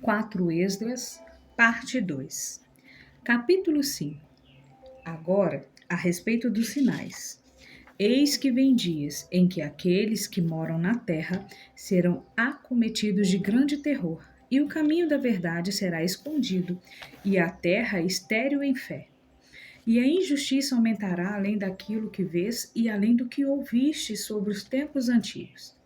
4 Esdras, parte 2. Capítulo 5. Agora, a respeito dos sinais. Eis que vem dias em que aqueles que moram na terra serão acometidos de grande terror, e o caminho da verdade será escondido, e a terra estéril em fé. E a injustiça aumentará além daquilo que vês e além do que ouviste sobre os tempos antigos.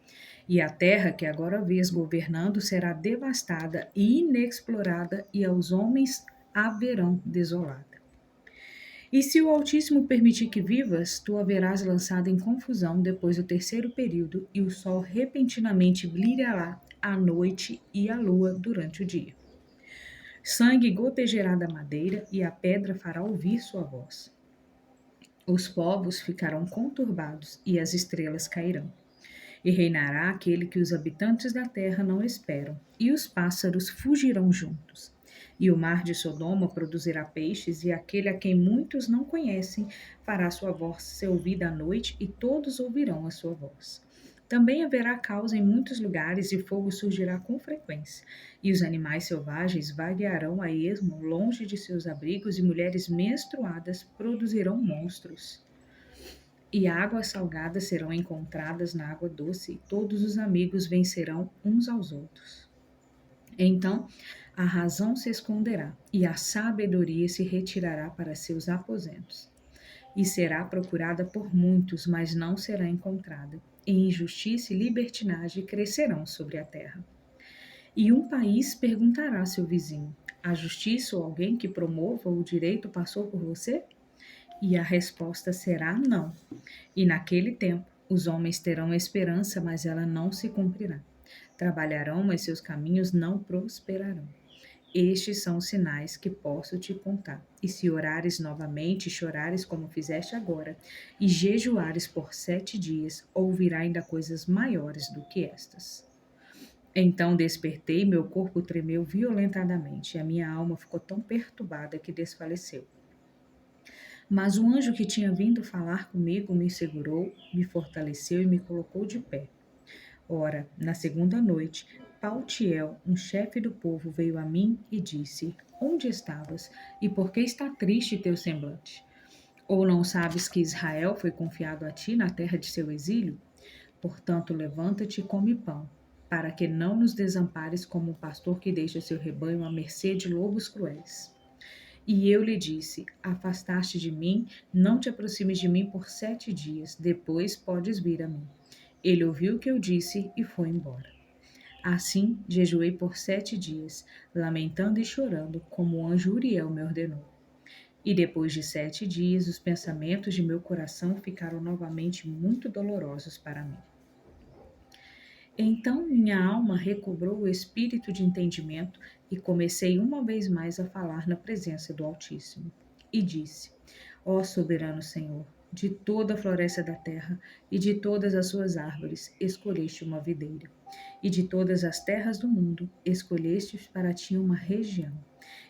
E a terra que agora vês governando será devastada e inexplorada, e aos homens a verão desolada. E se o Altíssimo permitir que vivas, tu haverás lançado em confusão depois do terceiro período, e o sol repentinamente brilhará à noite e a lua durante o dia. Sangue gotejará da madeira, e a pedra fará ouvir sua voz. Os povos ficarão conturbados, e as estrelas cairão. E reinará aquele que os habitantes da terra não esperam, e os pássaros fugirão juntos. E o mar de Sodoma produzirá peixes, e aquele a quem muitos não conhecem fará sua voz ser ouvida à noite, e todos ouvirão a sua voz. Também haverá causa em muitos lugares, e fogo surgirá com frequência. E os animais selvagens vaguearão a esmo longe de seus abrigos, e mulheres menstruadas produzirão monstros. E águas salgadas serão encontradas na água doce, e todos os amigos vencerão uns aos outros. Então a razão se esconderá, e a sabedoria se retirará para seus aposentos. E será procurada por muitos, mas não será encontrada. E injustiça e libertinagem crescerão sobre a terra. E um país perguntará a seu vizinho: a justiça ou alguém que promova o direito passou por você? E a resposta será não. E naquele tempo os homens terão esperança, mas ela não se cumprirá. Trabalharão, mas seus caminhos não prosperarão. Estes são os sinais que posso te contar. E se orares novamente, chorares como fizeste agora, e jejuares por 7 dias, ouvirá ainda coisas maiores do que estas. Então despertei, meu corpo tremeu violentamente, e a minha alma ficou tão perturbada que desfaleceu. Mas o anjo que tinha vindo falar comigo me segurou, me fortaleceu e me colocou de pé. Ora, na segunda noite, Paltiel, um chefe do povo, veio a mim e disse: Onde estavas? E por que está triste teu semblante? Ou não sabes que Israel foi confiado a ti na terra de seu exílio? Portanto, levanta-te e come pão, para que não nos desampares como um pastor que deixa seu rebanho à mercê de lobos cruéis. E eu lhe disse: Afastaste de mim, não te aproximes de mim por 7 dias, depois podes vir a mim. Ele ouviu o que eu disse e foi embora. Assim, jejuei por 7 dias, lamentando e chorando, como o anjo Uriel me ordenou. E depois de 7 dias, os pensamentos de meu coração ficaram novamente muito dolorosos para mim. Então minha alma recobrou o espírito de entendimento e comecei uma vez mais a falar na presença do Altíssimo. E disse: Ó soberano Senhor, de toda a floresta da terra e de todas as suas árvores escolheste uma videira, e de todas as terras do mundo escolheste para ti uma região,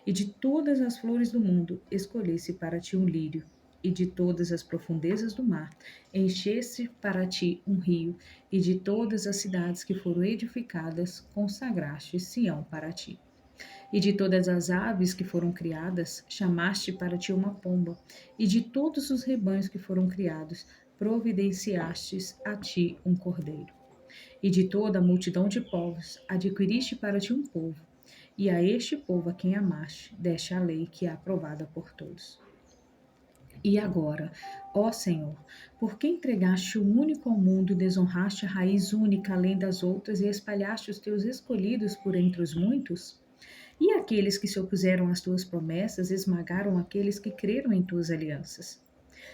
e de todas as flores do mundo escolheste para ti um lírio, e de todas as profundezas do mar encheste para ti um rio, e de todas as cidades que foram edificadas consagraste Sião para ti. E de todas as aves que foram criadas, chamaste para ti uma pomba, e de todos os rebanhos que foram criados, providenciastes a ti um cordeiro. E de toda a multidão de povos, adquiriste para ti um povo, e a este povo a quem amaste, deste a lei que é aprovada por todos. E agora, ó Senhor, por que entregaste o único ao mundo e desonraste a raiz única além das outras e espalhaste os teus escolhidos por entre os muitos? E aqueles que se opuseram às tuas promessas esmagaram aqueles que creram em tuas alianças.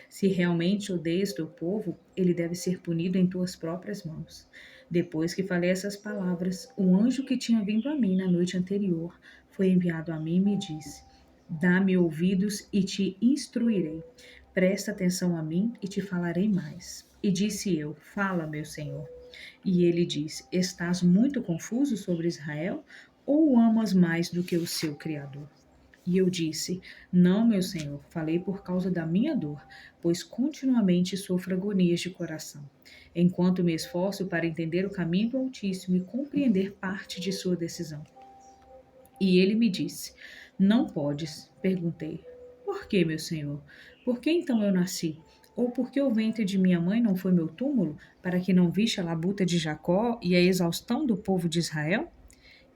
Se realmente odeias teu povo, ele deve ser punido em tuas próprias mãos. Depois que falei essas palavras, o anjo que tinha vindo a mim na noite anterior foi enviado a mim e me disse: Dá-me ouvidos e te instruirei. Presta atenção a mim e te falarei mais. E disse eu: Fala, meu Senhor. E ele disse: Estás muito confuso sobre Israel? Ou o amas mais do que o seu Criador? E eu disse: Não, meu Senhor, falei por causa da minha dor, pois continuamente sofro agonias de coração, enquanto me esforço para entender o caminho do Altíssimo e compreender parte de sua decisão. E ele me disse: Não podes. Perguntei: Por que, meu senhor? Por que então eu nasci? Ou por que o ventre de minha mãe não foi meu túmulo, para que não viste a labuta de Jacó e a exaustão do povo de Israel?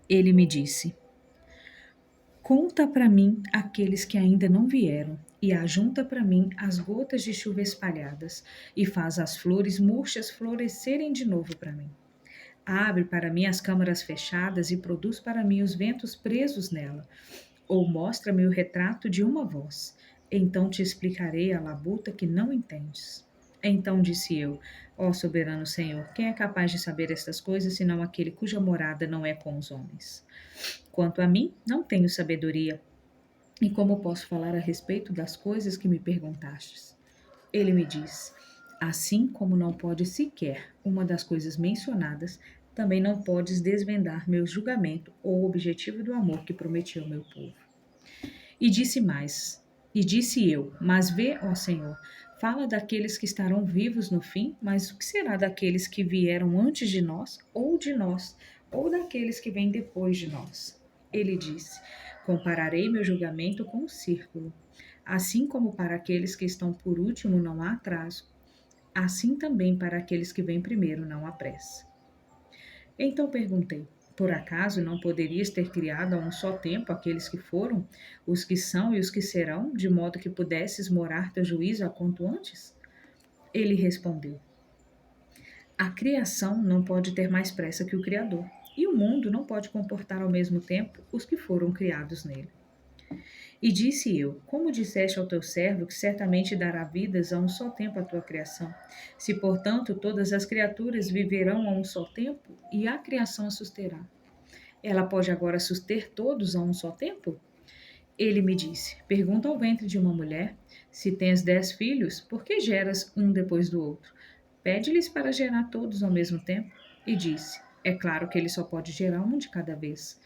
Ele me disse: Conta para mim aqueles que ainda não vieram, e ajunta para mim as gotas de chuva espalhadas, e faz as flores murchas florescerem de novo para mim. Abre para mim as câmaras fechadas e produz para mim os ventos presos nela, ou mostra-me o retrato de uma voz. Então te explicarei a labuta que não entendes. Então disse eu: Ó soberano Senhor, quem é capaz de saber estas coisas senão aquele cuja morada não é com os homens? Quanto a mim, não tenho sabedoria. E como posso falar a respeito das coisas que me perguntastes? Ele me diz: Assim como não podes sequer uma das coisas mencionadas, também não podes desvendar meu julgamento ou o objetivo do amor que prometi ao meu povo. E disse mais, e disse eu: Mas vê, ó Senhor, fala daqueles que estarão vivos no fim, mas o que será daqueles que vieram antes de nós, ou daqueles que vêm depois de nós? Ele disse: Compararei meu julgamento com o círculo. Assim como para aqueles que estão por último não há atraso, assim também para aqueles que vêm primeiro não há pressa. Então perguntei: Por acaso não poderias ter criado a um só tempo aqueles que foram, os que são e os que serão, de modo que pudesses morar teu juízo a quanto antes? Ele respondeu: A criação não pode ter mais pressa que o Criador, e o mundo não pode comportar ao mesmo tempo os que foram criados nele. E disse eu: Como disseste ao teu servo que certamente dará vidas a um só tempo à tua criação? Se, portanto, todas as criaturas viverão a um só tempo, e a criação a susterá, ela pode agora suster todos a um só tempo? Ele me disse: Pergunta ao ventre de uma mulher: Se tens 10 filhos, por que geras um depois do outro? Pede-lhes para gerar todos ao mesmo tempo. E disse: É claro que ele só pode gerar um de cada vez.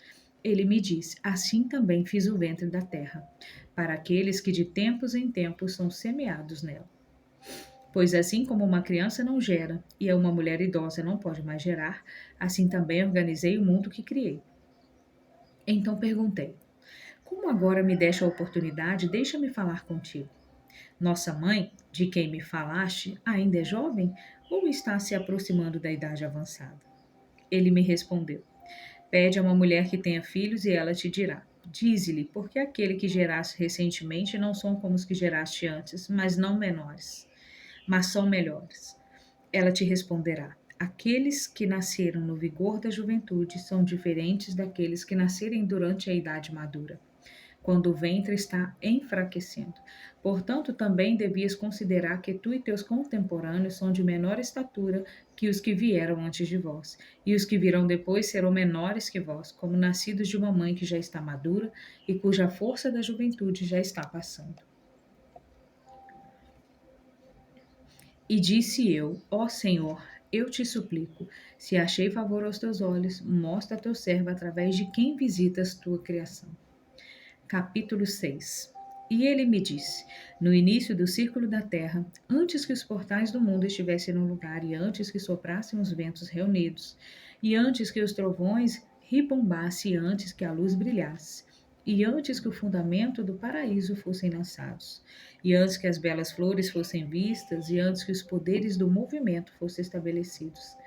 Ele me disse: Assim também fiz o ventre da terra, para aqueles que de tempos em tempos são semeados nela. Pois assim como uma criança não gera e uma mulher idosa não pode mais gerar, assim também organizei o mundo que criei. Então perguntei: Como agora me deste a oportunidade, deixa-me falar contigo. Nossa mãe, de quem me falaste, ainda é jovem ou está se aproximando da idade avançada? Ele me respondeu: Pede a uma mulher que tenha filhos e ela te dirá. Dize-lhe, porque aquele que geraste recentemente não são como os que geraste antes, mas não menores, mas são melhores. Ela te responderá: Aqueles que nasceram no vigor da juventude são diferentes daqueles que nascerem durante a idade madura, quando o ventre está enfraquecendo. Portanto, também devias considerar que tu e teus contemporâneos são de menor estatura que os que vieram antes de vós, e os que virão depois serão menores que vós, como nascidos de uma mãe que já está madura e cuja força da juventude já está passando. E disse eu: Ó Senhor, eu te suplico, se achei favor aos teus olhos, mostra a teu servo através de quem visitas tua criação. Capítulo 6. E ele me disse: No início do círculo da terra, antes que os portais do mundo estivessem no lugar, e antes que soprassem os ventos reunidos, e antes que os trovões ribombassem, e antes que a luz brilhasse, e antes que o fundamento do paraíso fossem lançados, e antes que as belas flores fossem vistas, e antes que os poderes do movimento fossem estabelecidos,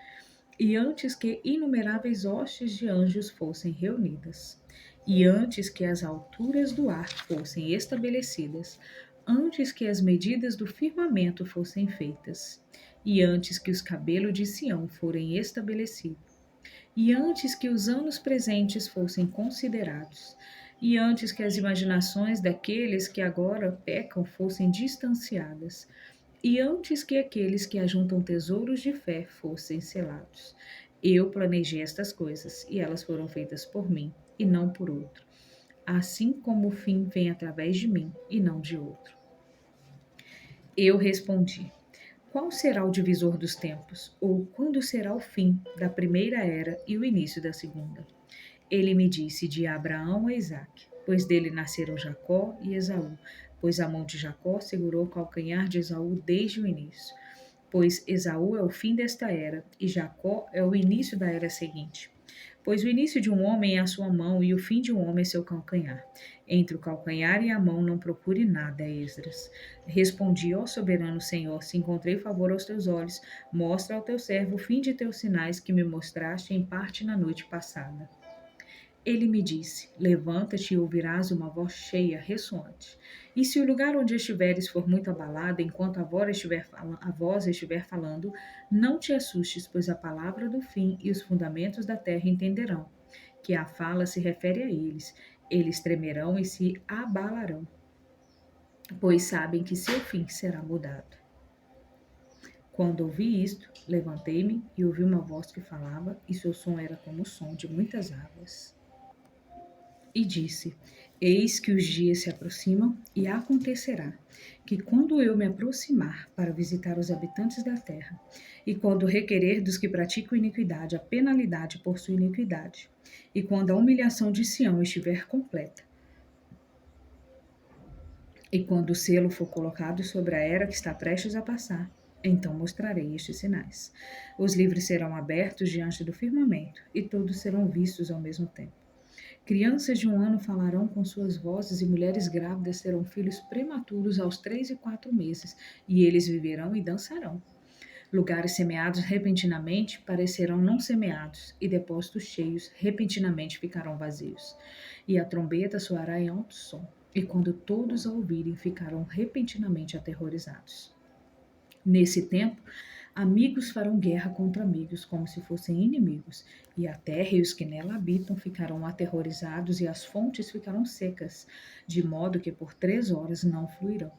e antes que inumeráveis hostes de anjos fossem reunidas, e antes que as alturas do ar fossem estabelecidas, antes que as medidas do firmamento fossem feitas, e antes que os cabelos de Sião forem estabelecidos, e antes que os anos presentes fossem considerados, e antes que as imaginações daqueles que agora pecam fossem distanciadas, e antes que aqueles que ajuntam tesouros de fé fossem selados. Eu planejei estas coisas, e elas foram feitas por mim, e não por outro. Assim como o fim vem através de mim, e não de outro. Eu respondi: Qual será o divisor dos tempos? Ou quando será o fim da primeira era e o início da segunda? Ele me disse: De Abraão a Isaque, pois dele nasceram Jacó e Esaú, pois a mão de Jacó segurou o calcanhar de Esaú desde o início. Pois Esaú é o fim desta era, e Jacó é o início da era seguinte. Pois o início de um homem é a sua mão e o fim de um homem é seu calcanhar. Entre o calcanhar e a mão não procure nada, Esdras. Respondi, ó soberano Senhor, se encontrei favor aos teus olhos, mostra ao teu servo o fim de teus sinais que me mostraste em parte na noite passada. Ele me disse: Levanta-te e ouvirás uma voz cheia, ressoante. E se o lugar onde estiveres for muito abalado, enquanto a voz estiver falando, não te assustes, pois a palavra do fim e os fundamentos da terra entenderão, que a fala se refere a eles. Eles tremerão e se abalarão, pois sabem que seu fim será mudado. Quando ouvi isto, levantei-me e ouvi uma voz que falava, e seu som era como o som de muitas águas. E disse: Eis que os dias se aproximam, e acontecerá que, quando eu me aproximar para visitar os habitantes da terra, e quando requerer dos que praticam iniquidade a penalidade por sua iniquidade, e quando a humilhação de Sião estiver completa, e quando o selo for colocado sobre a era que está prestes a passar, então mostrarei estes sinais. Os livros serão abertos diante do firmamento, e todos serão vistos ao mesmo tempo. Crianças de 1 ano falarão com suas vozes, e mulheres grávidas terão filhos prematuros aos 3 e 4 meses, e eles viverão e dançarão. Lugares semeados repentinamente parecerão não semeados, e depósitos cheios repentinamente ficarão vazios. E a trombeta soará em alto som, e quando todos a ouvirem, ficarão repentinamente aterrorizados. Nesse tempo, amigos farão guerra contra amigos, como se fossem inimigos, e a terra e os que nela habitam ficarão aterrorizados, e as fontes ficarão secas, de modo que por 3 horas não fluirão.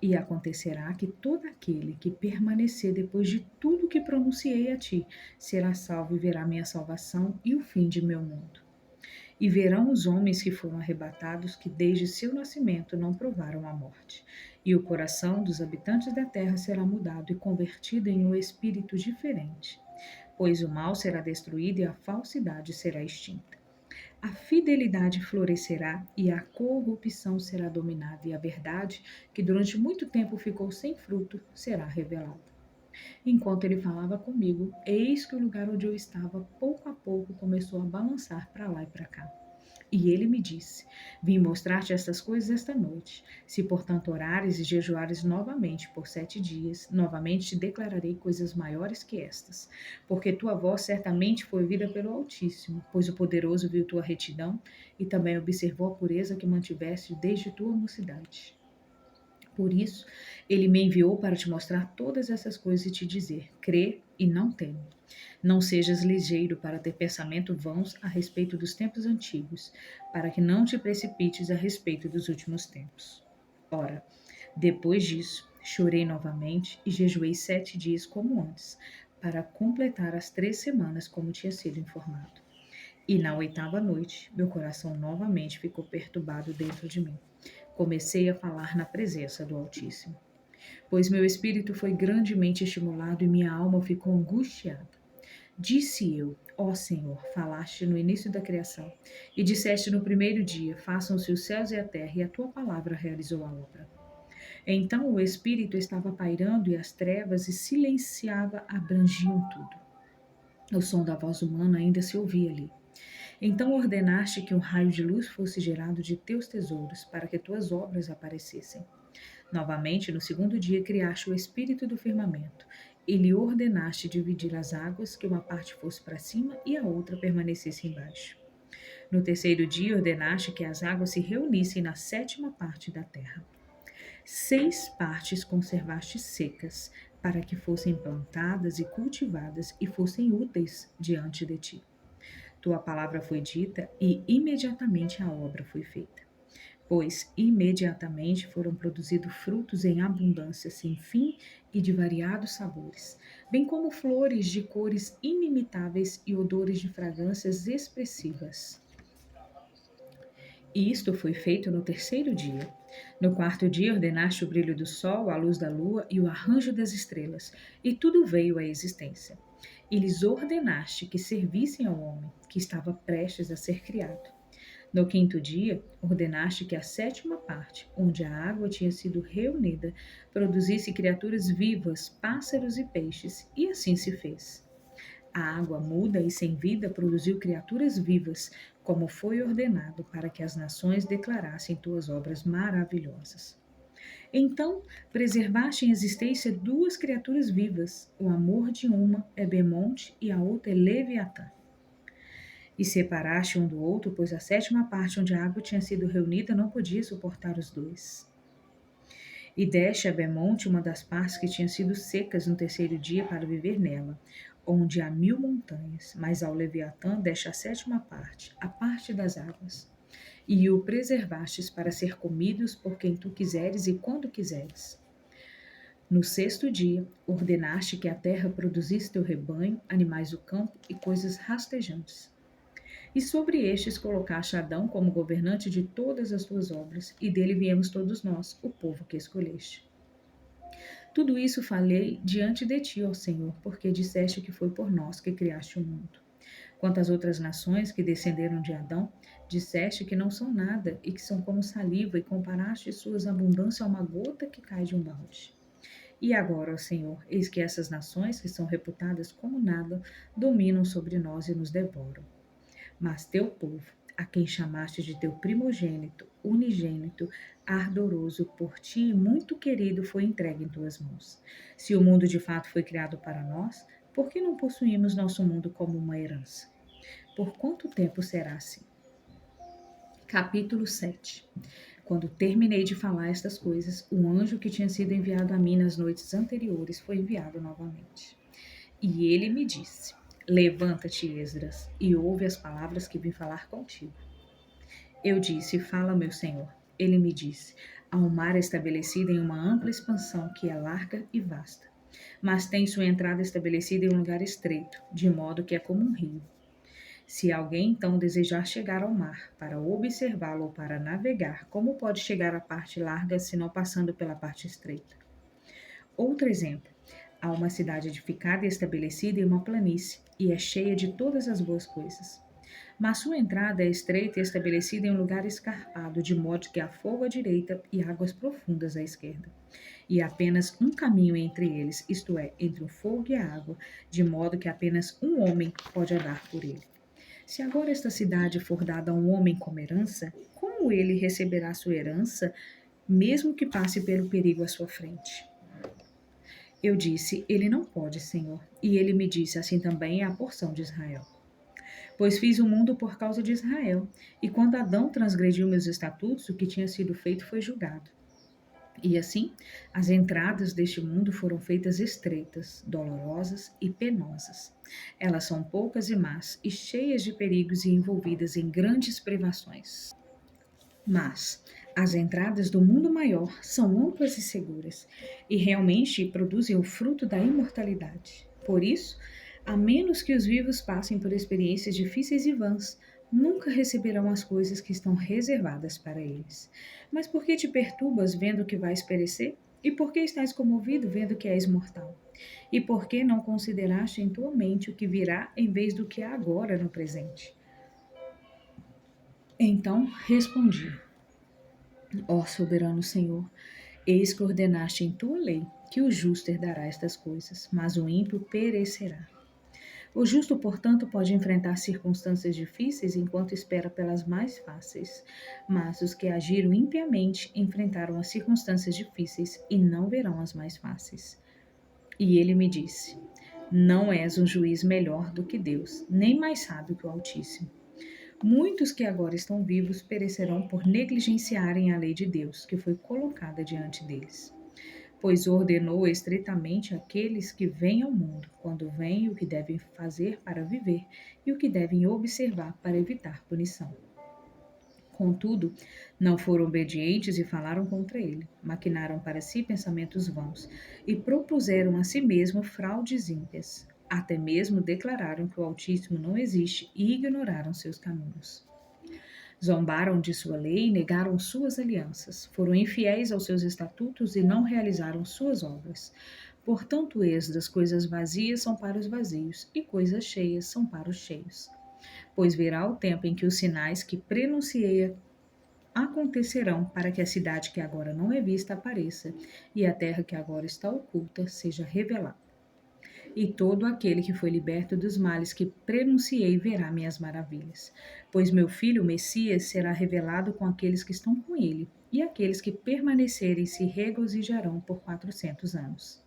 E acontecerá que todo aquele que permanecer depois de tudo que pronunciei a ti, será salvo e verá minha salvação e o fim de meu mundo. E verão os homens que foram arrebatados, que desde seu nascimento não provaram a morte. E o coração dos habitantes da terra será mudado e convertido em um espírito diferente. Pois o mal será destruído e a falsidade será extinta. A fidelidade florescerá e a corrupção será dominada, e a verdade, que durante muito tempo ficou sem fruto, será revelada. Enquanto ele falava comigo, eis que o lugar onde eu estava, pouco a pouco, começou a balançar para lá e para cá. E ele me disse: Vim mostrar-te estas coisas esta noite. Se, portanto, orares e jejuares novamente por 7 dias, novamente te declararei coisas maiores que estas. Porque tua voz certamente foi ouvida pelo Altíssimo, pois o Poderoso viu tua retidão e também observou a pureza que mantiveste desde tua mocidade. Por isso, ele me enviou para te mostrar todas essas coisas e te dizer: crê e não teme. Não sejas ligeiro para ter pensamento vãos a respeito dos tempos antigos, para que não te precipites a respeito dos últimos tempos. Ora, depois disso, chorei novamente e jejuei 7 dias como antes, para completar as 3 semanas como tinha sido informado. E na 8ª noite, meu coração novamente ficou perturbado dentro de mim. Comecei a falar na presença do Altíssimo. Pois meu espírito foi grandemente estimulado e minha alma ficou angustiada. Disse eu: ó Senhor, falaste no início da criação, e disseste no primeiro dia: façam-se os céus e a terra, e a tua palavra realizou a obra. Então o espírito estava pairando e as trevas e silenciava abrangiam tudo. O som da voz humana ainda se ouvia ali. Então ordenaste que um raio de luz fosse gerado de teus tesouros, para que tuas obras aparecessem. Novamente, no 2º dia, criaste o espírito do firmamento, e lhe ordenaste dividir as águas, que uma parte fosse para cima e a outra permanecesse embaixo. No 3º dia, ordenaste que as águas se reunissem na 7ª parte da terra. 6 partes conservaste secas, para que fossem plantadas e cultivadas e fossem úteis diante de ti. Tua palavra foi dita e imediatamente a obra foi feita. Pois imediatamente foram produzidos frutos em abundância sem fim e de variados sabores, bem como flores de cores inimitáveis e odores de fragrâncias expressivas. E isto foi feito no 3º dia. No 4º dia ordenaste o brilho do sol, a luz da lua e o arranjo das estrelas, e tudo veio à existência. E lhes ordenaste que servissem ao homem, que estava prestes a ser criado. No 5º dia, ordenaste que a 7ª parte, onde a água tinha sido reunida, produzisse criaturas vivas, pássaros e peixes, e assim se fez. A água muda e sem vida produziu criaturas vivas, como foi ordenado, para que as nações declarassem tuas obras maravilhosas. Então, preservaste em existência duas criaturas vivas. O amor de uma é Bemonte e a outra é Leviatã. E separaste um do outro, pois a sétima parte onde a água tinha sido reunida não podia suportar os dois. E deste a Bemonte uma das partes que tinham sido secas no terceiro dia para viver nela, onde há 1000 montanhas, mas ao Leviatã deste a sétima parte, a parte das águas. E o preservastes para ser comidos por quem tu quiseres e quando quiseres. No sexto dia, ordenaste que a terra produzisse teu rebanho, animais do campo e coisas rastejantes. E sobre estes colocaste Adão como governante de todas as tuas obras, e dele viemos todos nós, o povo que escolheste. Tudo isso falei diante de ti, ó Senhor, porque disseste que foi por nós que criaste o mundo. Quanto às outras nações que descenderam de Adão, disseste que não são nada e que são como saliva, e comparaste suas abundâncias a uma gota que cai de um balde. E agora, ó Senhor, eis que essas nações, que são reputadas como nada, dominam sobre nós e nos devoram. Mas teu povo, a quem chamaste de teu primogênito, unigênito, ardoroso por ti e muito querido, foi entregue em tuas mãos. Se o mundo de fato foi criado para nós, por que não possuímos nosso mundo como uma herança? Por quanto tempo será assim? Capítulo 7. Quando terminei de falar estas coisas, o anjo que tinha sido enviado a mim nas noites anteriores foi enviado novamente. E ele me disse: Levanta-te, Esdras, e ouve as palavras que vim falar contigo. Eu disse: Fala, meu senhor. Ele me disse: Há um mar estabelecido em uma ampla expansão que é larga e vasta, mas tem sua entrada estabelecida em um lugar estreito, de modo que é como um rio. Se alguém então desejar chegar ao mar para observá-lo ou para navegar, como pode chegar à parte larga se não passando pela parte estreita? Outro exemplo: há uma cidade edificada e estabelecida em uma planície, e é cheia de todas as boas coisas. Mas sua entrada é estreita e estabelecida em um lugar escarpado, de modo que há fogo à direita e águas profundas à esquerda. E há apenas um caminho entre eles, isto é, entre o fogo e a água, de modo que apenas um homem pode andar por ele. Se agora esta cidade for dada a um homem como herança, como ele receberá sua herança, mesmo que passe pelo perigo à sua frente? Eu disse: Ele não pode, Senhor. E ele me disse: Assim também é a porção de Israel. Pois fiz o mundo por causa de Israel. E quando Adão transgrediu meus estatutos, o que tinha sido feito foi julgado. E assim, as entradas deste mundo foram feitas estreitas, dolorosas e penosas. Elas são poucas e más, e cheias de perigos e envolvidas em grandes privações. Mas as entradas do mundo maior são amplas e seguras, e realmente produzem o fruto da imortalidade. Por isso, a menos que os vivos passem por experiências difíceis e vãs, nunca receberão as coisas que estão reservadas para eles. Mas por que te perturbas vendo que vais perecer? E por que estás comovido vendo que és mortal? E por que não consideraste em tua mente o que virá em vez do que há agora no presente? Então respondi: Ó soberano Senhor, eis que ordenaste em tua lei que o justo herdará estas coisas, mas o ímpio perecerá. O justo, portanto, pode enfrentar circunstâncias difíceis enquanto espera pelas mais fáceis, mas os que agiram impiamente enfrentaram as circunstâncias difíceis e não verão as mais fáceis. E ele me disse: Não és um juiz melhor do que Deus, nem mais sábio que o Altíssimo. Muitos que agora estão vivos perecerão por negligenciarem a lei de Deus, que foi colocada diante deles. Pois ordenou estritamente àqueles que vêm ao mundo, quando vêm, o que devem fazer para viver e o que devem observar para evitar punição. Contudo, não foram obedientes e falaram contra ele, maquinaram para si pensamentos vãos e propuseram a si mesmo fraudes ímpias. Até mesmo declararam que o Altíssimo não existe e ignoraram seus caminhos. Zombaram de sua lei e negaram suas alianças. Foram infiéis aos seus estatutos e não realizaram suas obras. Portanto, Esdras, coisas vazias são para os vazios, e coisas cheias são para os cheios. Pois virá o tempo em que os sinais que prenunciei acontecerão para que a cidade que agora não é vista apareça, e a terra que agora está oculta seja revelada. e todo aquele que foi liberto dos males que prenunciei verá minhas maravilhas. Pois meu filho, o Messias, será revelado com aqueles que estão com ele, e aqueles que permanecerem se regozijarão por 400 anos.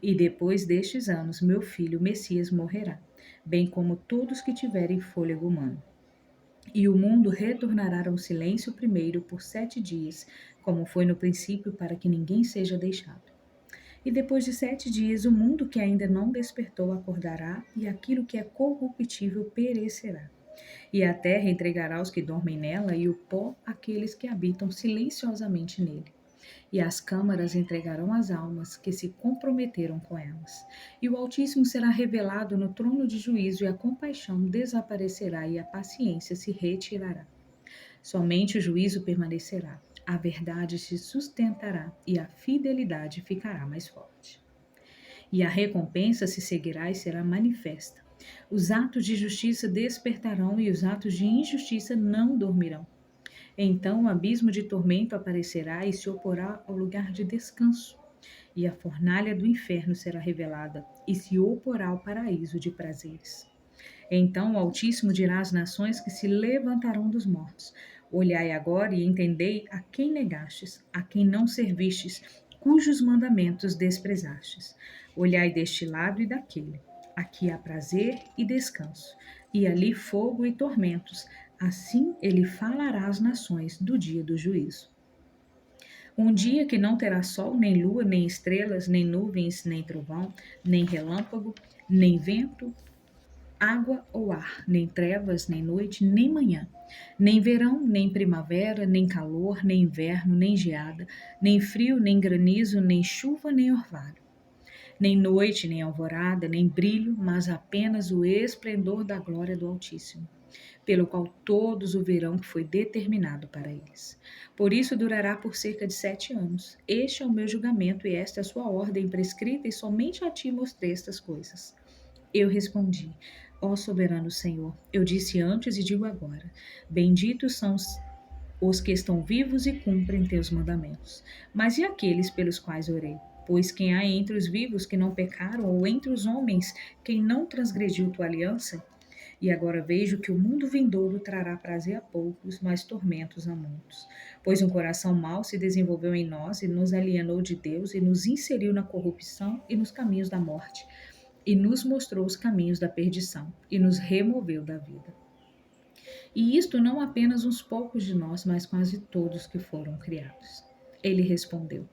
E depois destes anos, meu filho, o Messias, morrerá, bem como todos que tiverem fôlego humano. E o mundo retornará ao silêncio primeiro por 7 dias, como foi no princípio, para que ninguém seja deixado. E depois de 7 dias, o mundo que ainda não despertou acordará, e aquilo que é corruptível perecerá. E a terra entregará os que dormem nela, e o pó àqueles que habitam silenciosamente nele. E as câmaras entregarão as almas que se comprometeram com elas. E o Altíssimo será revelado no trono de juízo, e a compaixão desaparecerá, e a paciência se retirará. Somente o juízo permanecerá, a verdade se sustentará, e a fidelidade ficará mais forte. E a recompensa se seguirá e será manifesta. Os atos de justiça despertarão, e os atos de injustiça não dormirão. Então o abismo de tormento aparecerá e se oporá ao lugar de descanso. E a fornalha do inferno será revelada e se oporá ao paraíso de prazeres. Então o Altíssimo dirá às nações que se levantarão dos mortos: olhai agora e entendei a quem negastes, a quem não servistes, cujos mandamentos desprezastes. Olhai deste lado e daquele. Aqui há prazer e descanso, e ali fogo e tormentos. Assim ele falará às nações do dia do juízo. Um dia que não terá sol, nem lua, nem estrelas, nem nuvens, nem trovão, nem relâmpago, nem vento, água ou ar, nem trevas, nem noite, nem manhã, nem verão, nem primavera, nem calor, nem inverno, nem geada, nem frio, nem granizo, nem chuva, nem orvalho. Nem noite, nem alvorada, nem brilho, mas apenas o esplendor da glória do Altíssimo, pelo qual todos o verão que foi determinado para eles. Por isso durará por cerca de 7 anos. Este é o meu julgamento e esta é a sua ordem prescrita, e somente a ti mostrei estas coisas. Eu respondi: ó soberano Senhor, eu disse antes e digo agora: benditos são os que estão vivos e cumprem teus mandamentos. Mas e aqueles pelos quais orei? Pois quem há entre os vivos que não pecaram, ou entre os homens quem não transgrediu tua aliança? E agora vejo que o mundo vindouro trará prazer a poucos, mas tormentos a muitos. Pois um coração mau se desenvolveu em nós e nos alienou de Deus, e nos inseriu na corrupção e nos caminhos da morte, e nos mostrou os caminhos da perdição, e nos removeu da vida. E isto não apenas uns poucos de nós, mas quase todos que foram criados. Ele respondeu: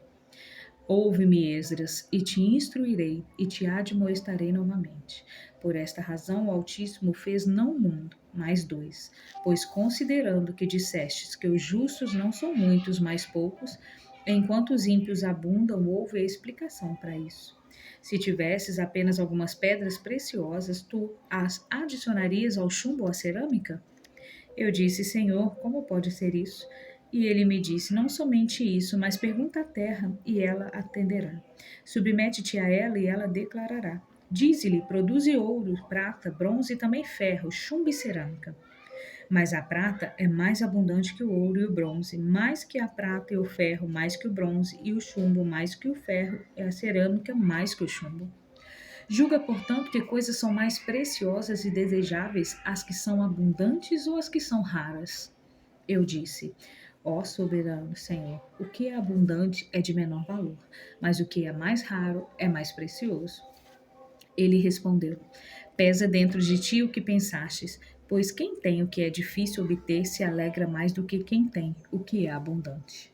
ouve-me, Esdras, e te instruirei, e te admoestarei novamente. Por esta razão o Altíssimo fez não um mundo, mas dois. Pois considerando que dissestes que os justos não são muitos, mas poucos, enquanto os ímpios abundam, houve a explicação para isso. Se tivesses apenas algumas pedras preciosas, tu as adicionarias ao chumbo ou à cerâmica? Eu disse: Senhor, como pode ser isso? E ele me disse: não somente isso, mas pergunta à terra, e ela atenderá. Submete-te a ela, e ela declarará. Dize-lhe: produze ouro, prata, bronze e também ferro, chumbo e cerâmica. Mas a prata é mais abundante que o ouro e o bronze, mais que a prata e o ferro, mais que o bronze, e o chumbo mais que o ferro, e a cerâmica mais que o chumbo. Julga, portanto, que coisas são mais preciosas e desejáveis, as que são abundantes ou as que são raras? Eu disse: ó soberano Senhor, o que é abundante é de menor valor, mas o que é mais raro é mais precioso. Ele respondeu: pesa dentro de ti o que pensastes, pois quem tem o que é difícil obter se alegra mais do que quem tem o que é abundante.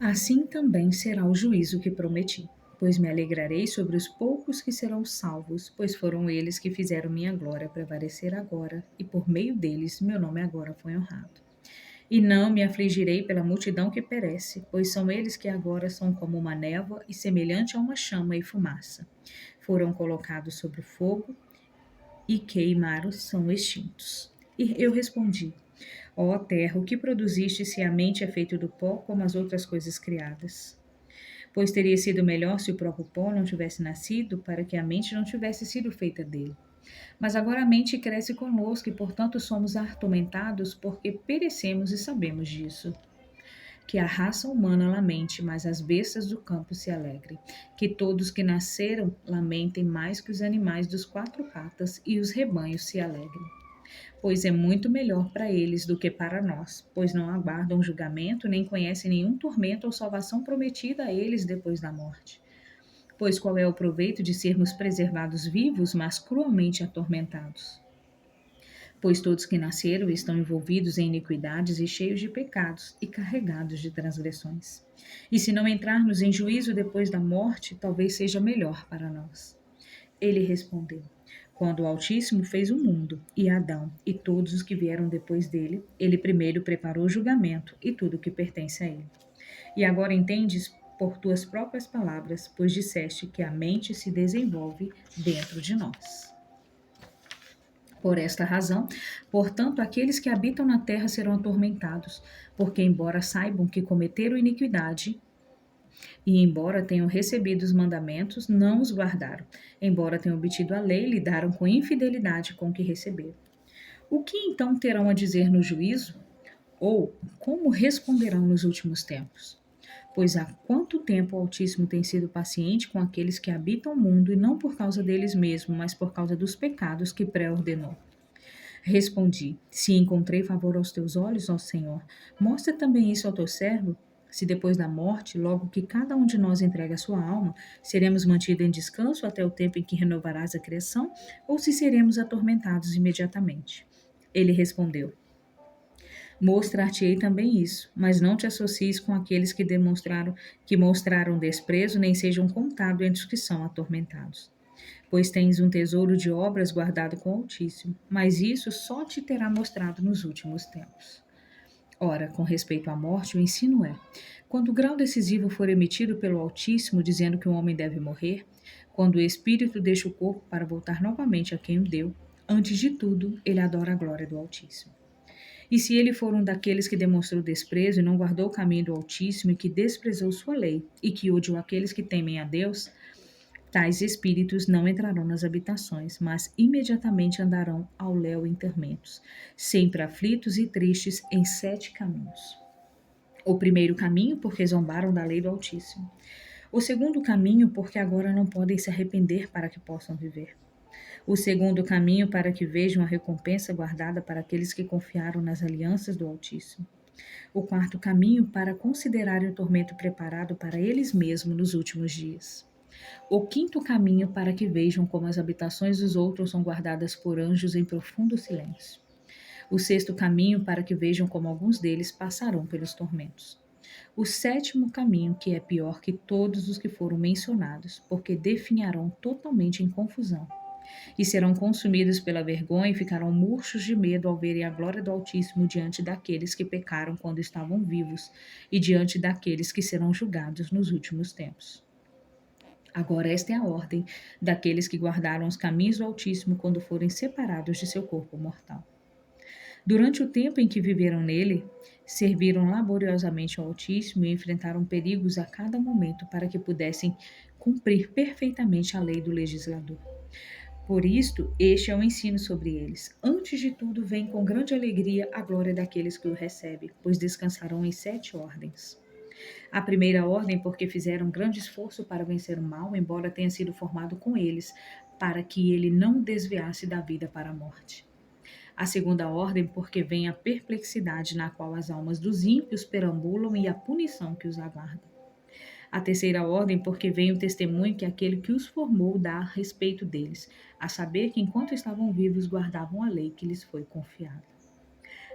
Assim também será o juízo que prometi. Pois me alegrarei sobre os poucos que serão salvos, pois foram eles que fizeram minha glória prevalecer agora, e por meio deles meu nome agora foi honrado. E não me afligirei pela multidão que perece, pois são eles que agora são como uma névoa e semelhante a uma chama e fumaça. Foram colocados sobre o fogo e queimaram, são extintos. E eu respondi: ó terra, o que produziste se a mente é feita do pó como as outras coisas criadas? Pois teria sido melhor se o próprio pó não tivesse nascido, para que a mente não tivesse sido feita dele. Mas agora a mente cresce conosco, e portanto somos atormentados, porque perecemos e sabemos disso. que a raça humana lamente, mas as bestas do campo se alegrem. Que todos que nasceram lamentem mais que os animais dos quatro patas e os rebanhos se alegrem. Pois é muito melhor para eles do que para nós, pois não aguardam julgamento, nem conhecem nenhum tormento ou salvação prometida a eles depois da morte. Pois qual é o proveito de sermos preservados vivos, mas cruelmente atormentados? Pois todos que nasceram estão envolvidos em iniquidades e cheios de pecados e carregados de transgressões. E se não entrarmos em juízo depois da morte, talvez seja melhor para nós. Ele respondeu: Quando o Altíssimo fez o mundo, e Adão, e todos os que vieram depois dele, ele primeiro preparou o julgamento e tudo o que pertence a ele. E agora entendes por tuas próprias palavras, pois disseste que a mente se desenvolve dentro de nós. Por esta razão, portanto, aqueles que habitam na terra serão atormentados, porque, embora saibam que cometeram iniquidade, e embora tenham recebido os mandamentos, não os guardaram. Embora tenham obtido a lei, lidaram com infidelidade com o que receberam. O que então terão a dizer no juízo? Ou como responderão nos últimos tempos? Pois há quanto tempo o Altíssimo tem sido paciente com aqueles que habitam o mundo, e não por causa deles mesmos, mas por causa dos pecados que pré-ordenou. Respondi: Se encontrei favor aos teus olhos, ó Senhor, mostra também isso ao teu servo. Se depois da morte, logo que cada um de nós entrega a sua alma, seremos mantidos em descanso até o tempo em que renovarás a criação, ou se seremos atormentados imediatamente? Ele respondeu: Mostrar-te-ei também isso, mas não te associes com aqueles que mostraram desprezo, nem sejam contados entre os que são atormentados. Pois tens um tesouro de obras guardado com o Altíssimo, mas isso só te terá mostrado nos últimos tempos. Ora, com respeito à morte, o ensino é: quando o grau decisivo for emitido pelo Altíssimo, dizendo que o homem deve morrer, quando o espírito deixa o corpo para voltar novamente a quem o deu, antes de tudo, ele adora a glória do Altíssimo. E se ele for um daqueles que demonstrou desprezo e não guardou o caminho do Altíssimo e que desprezou sua lei, e que odiou aqueles que temem a Deus, tais espíritos não entrarão nas habitações, mas imediatamente andarão ao léu em tormentos, sempre aflitos e tristes em 7 caminhos. O primeiro caminho, porque zombaram da lei do Altíssimo. O segundo caminho, porque agora não podem se arrepender para que possam viver. O segundo caminho, para que vejam a recompensa guardada para aqueles que confiaram nas alianças do Altíssimo. O quarto caminho, para considerarem o tormento preparado para eles mesmos nos últimos dias. O quinto caminho, para que vejam como as habitações dos outros são guardadas por anjos em profundo silêncio. O sexto caminho, para que vejam como alguns deles passarão pelos tormentos. O sétimo caminho, que é pior que todos os que foram mencionados, porque definharão totalmente em confusão, e serão consumidos pela vergonha e ficarão murchos de medo ao verem a glória do Altíssimo diante daqueles que pecaram quando estavam vivos e diante daqueles que serão julgados nos últimos tempos. Agora esta é a ordem daqueles que guardaram os caminhos do Altíssimo quando forem separados de seu corpo mortal. Durante o tempo em que viveram nele, serviram laboriosamente ao Altíssimo e enfrentaram perigos a cada momento para que pudessem cumprir perfeitamente a lei do legislador. Por isto, este é o ensino sobre eles. Antes de tudo, vem com grande alegria a glória daqueles que o recebem, pois descansarão em 7 ordens. A primeira ordem, porque fizeram grande esforço para vencer o mal, embora tenha sido formado com eles, para que ele não desviasse da vida para a morte. A segunda ordem, porque vem a perplexidade na qual as almas dos ímpios perambulam e a punição que os aguarda. A terceira ordem, porque vem o testemunho que aquele que os formou dá a respeito deles, a saber que enquanto estavam vivos guardavam a lei que lhes foi confiada.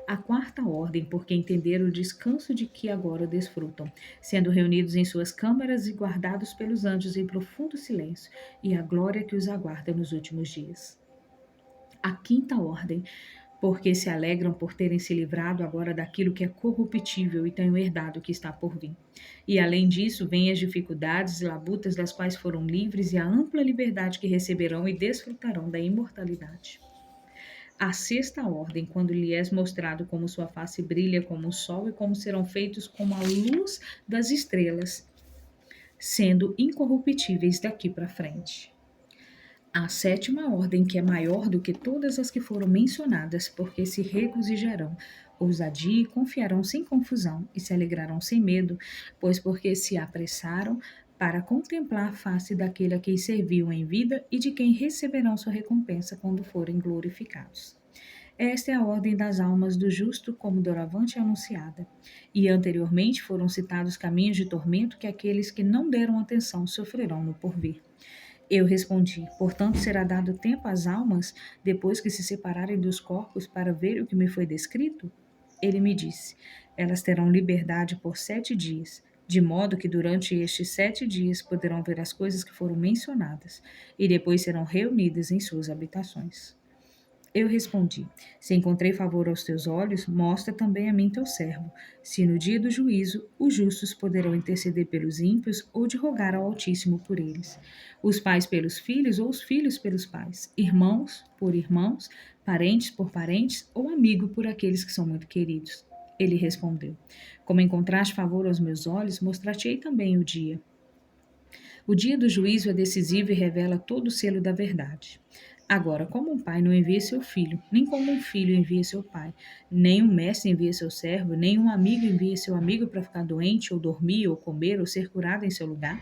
A quarta ordem, porque entenderam o descanso de que agora desfrutam, sendo reunidos em suas câmaras e guardados pelos anjos em profundo silêncio, e a glória que os aguarda nos últimos dias. A quinta ordem, porque se alegram por terem se livrado agora daquilo que é corruptível e tenham herdado o que está por vir. E além disso, vêm as dificuldades e labutas das quais foram livres e a ampla liberdade que receberão e desfrutarão da imortalidade. A sexta ordem, quando lhe és mostrado como sua face brilha como o sol e como serão feitos como a luz das estrelas, sendo incorruptíveis daqui para frente. A sétima ordem, que é maior do que todas as que foram mencionadas, porque se regozijarão, ousadia e confiarão sem confusão, e se alegrarão sem medo, pois porque se apressaram para contemplar a face daquele a quem serviam em vida e de quem receberão sua recompensa quando forem glorificados. Esta é a ordem das almas do justo, como doravante anunciada. E anteriormente foram citados caminhos de tormento que aqueles que não deram atenção sofrerão no porvir. Eu respondi: portanto, será dado tempo às almas, depois que se separarem dos corpos, para ver o que me foi descrito? Ele me disse: elas terão liberdade por 7 dias, de modo que durante estes 7 dias poderão ver as coisas que foram mencionadas, e depois serão reunidas em suas habitações. Eu respondi: se encontrei favor aos teus olhos, mostra também a mim teu servo, se no dia do juízo os justos poderão interceder pelos ímpios ou de rogar ao Altíssimo por eles, os pais pelos filhos ou os filhos pelos pais, irmãos por irmãos, parentes por parentes ou amigo por aqueles que são muito queridos. Ele respondeu: como encontraste favor aos meus olhos, mostrar-te-ei também o dia. O dia do juízo é decisivo e revela todo o selo da verdade. Agora, como um pai não envia seu filho, nem como um filho envia seu pai, nem um mestre envia seu servo, nem um amigo envia seu amigo para ficar doente, ou dormir, ou comer, ou ser curado em seu lugar,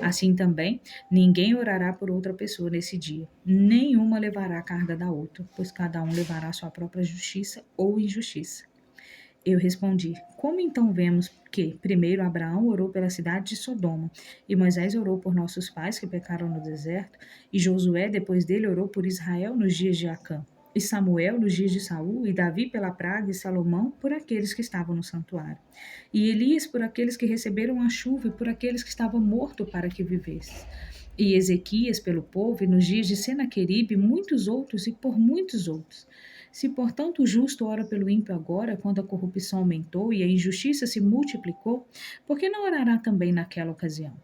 assim também, ninguém orará por outra pessoa nesse dia. Nenhuma levará a carga da outra, pois cada um levará sua própria justiça ou injustiça. Eu respondi: como então vemos que, primeiro, Abraão orou pela cidade de Sodoma, e Moisés orou por nossos pais que pecaram no deserto, e Josué, depois dele, orou por Israel nos dias de Acã, e Samuel nos dias de Saul, e Davi pela praga, e Salomão por aqueles que estavam no santuário, e Elias por aqueles que receberam a chuva, e por aqueles que estavam mortos para que vivesse, e Ezequias pelo povo, e nos dias de Senaqueribe, muitos outros, e por muitos outros. Se, portanto, o justo ora pelo ímpio agora, quando a corrupção aumentou e a injustiça se multiplicou, por que não orará também naquela ocasião?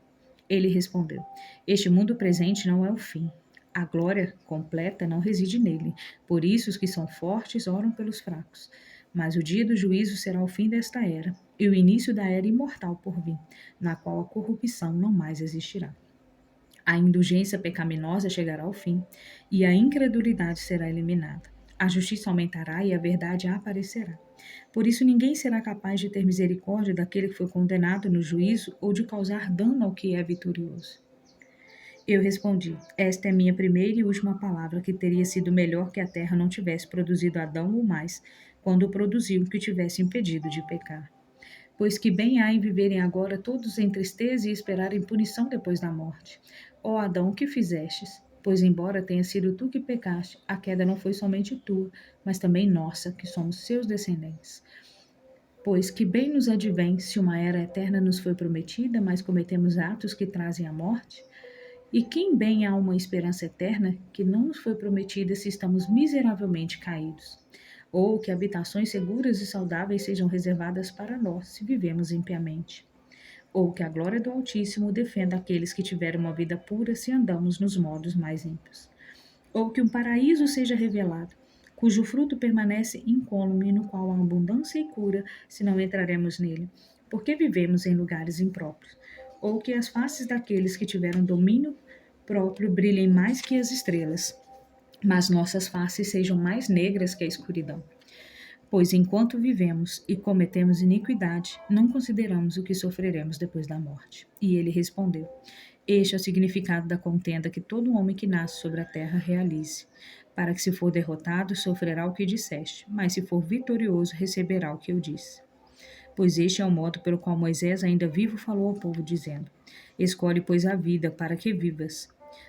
Ele respondeu: este mundo presente não é o fim. A glória completa não reside nele. Por isso, os que são fortes oram pelos fracos. Mas o dia do juízo será o fim desta era, e o início da era imortal por vir, na qual a corrupção não mais existirá. A indulgência pecaminosa chegará ao fim, e a incredulidade será eliminada. A justiça aumentará e a verdade aparecerá. Por isso, ninguém será capaz de ter misericórdia daquele que foi condenado no juízo ou de causar dano ao que é vitorioso. Eu respondi: esta é minha primeira e última palavra, que teria sido melhor que a terra não tivesse produzido Adão ou mais, quando produziu que o tivesse impedido de pecar. Pois que bem há em viverem agora todos em tristeza e esperarem punição depois da morte. Ó Adão, o que fizestes? Pois embora tenha sido tu que pecaste, a queda não foi somente tua, mas também nossa, que somos seus descendentes. Pois que bem nos advém se uma era eterna nos foi prometida, mas cometemos atos que trazem a morte? E quem bem há uma esperança eterna que não nos foi prometida se estamos miseravelmente caídos? Ou que habitações seguras e saudáveis sejam reservadas para nós, se vivemos impiamente? Ou que a glória do Altíssimo defenda aqueles que tiveram uma vida pura, se andamos nos modos mais ímpios? Ou que um paraíso seja revelado, cujo fruto permanece incólume, no qual há abundância e cura, se não entraremos nele, porque vivemos em lugares impróprios? Ou que as faces daqueles que tiveram domínio próprio brilhem mais que as estrelas, mas nossas faces sejam mais negras que a escuridão. Pois enquanto vivemos e cometemos iniquidade, não consideramos o que sofreremos depois da morte. E ele respondeu: este é o significado da contenda que todo homem que nasce sobre a terra realize. Para que, se for derrotado, sofrerá o que disseste, mas se for vitorioso, receberá o que eu disse. Pois este é o modo pelo qual Moisés, ainda vivo, falou ao povo, dizendo: escolhe, pois, a vida, para que vivas.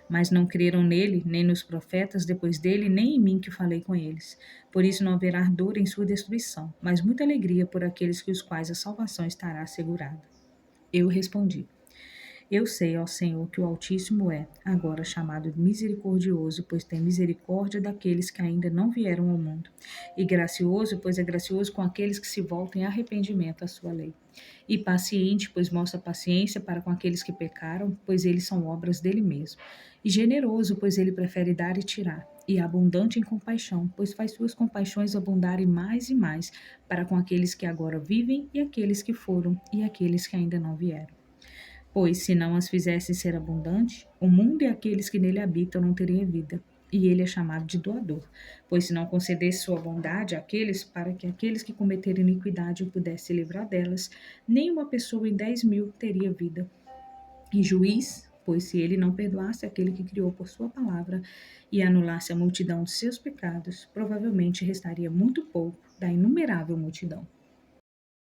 Mas não creram nele, nem nos profetas depois dele, nem em mim que falei com eles. Por isso não haverá dor em sua destruição, mas muita alegria por aqueles que os quais a salvação estará assegurada. Eu respondi: eu sei, ó Senhor, que o Altíssimo é, agora chamado misericordioso, pois tem misericórdia daqueles que ainda não vieram ao mundo, e gracioso, pois é gracioso com aqueles que se voltam em arrependimento à sua lei, e paciente, pois mostra paciência para com aqueles que pecaram, pois eles são obras dele mesmo, e generoso, pois ele prefere dar e tirar, e abundante em compaixão, pois faz suas compaixões abundarem mais e mais para com aqueles que agora vivem e aqueles que foram e aqueles que ainda não vieram. Pois se não as fizesse ser abundante, o mundo e aqueles que nele habitam não teriam vida. E ele é chamado de doador, pois se não concedesse sua bondade àqueles, para que aqueles que cometerem iniquidade o pudessem livrar delas, nenhuma pessoa em 10.000 teria vida. E juiz, pois se ele não perdoasse aquele que criou por sua palavra e anulasse a multidão de seus pecados, provavelmente restaria muito pouco da inumerável multidão.